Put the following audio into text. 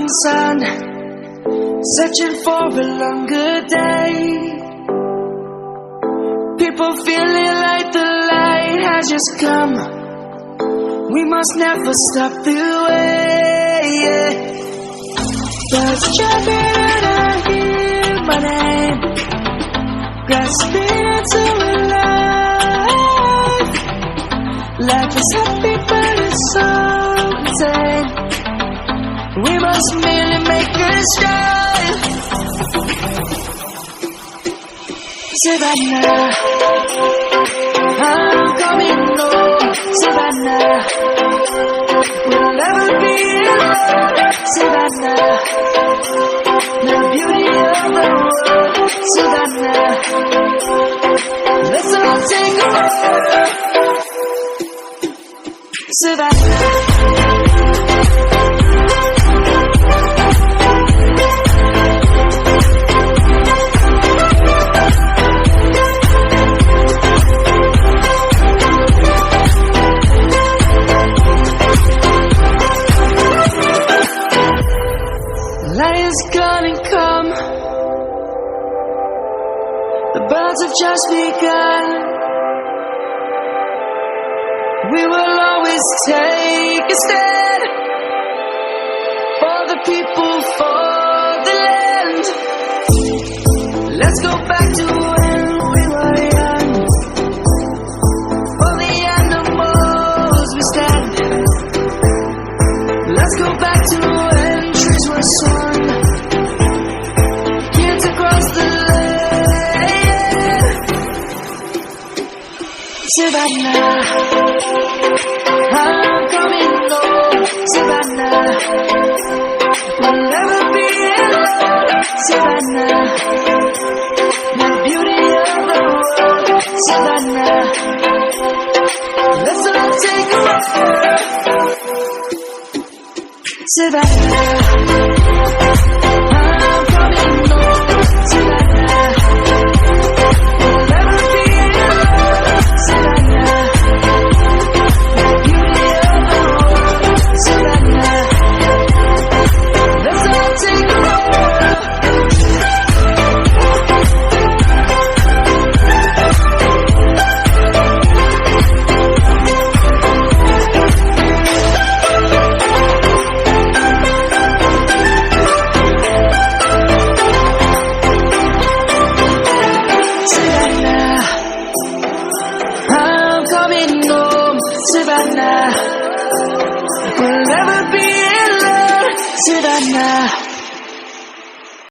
morning sun, searching for a longer day. People feeling like the light has just come. We must never stop the way. Birds jumping and I hear my name, grasping into a life. Life is happy but it's so insane. We must merely make a start. Savannah, I'm coming home. Savannah, we'll never be alone. Savannah, the beauty of the world. Savannah, let's all take a walk. Savannah. Light is gonna come. The birds have just begun. We will always take a stand for the people, for the land. Let's go back to when we were young. For the animals we stand. Let's go back to when trees were swung. Kids across the land. Savannah, I'm coming home. Savannah, we'll never be alone. Savannah, the beauty of the world. Savannah, let's all take a walk. Savannah, I'm coming home. Savannah, we'll never be alone. Savannah, the beauty of the world. Savannah, let's all take a walk. Savannah, we'll never be alone. Savannah.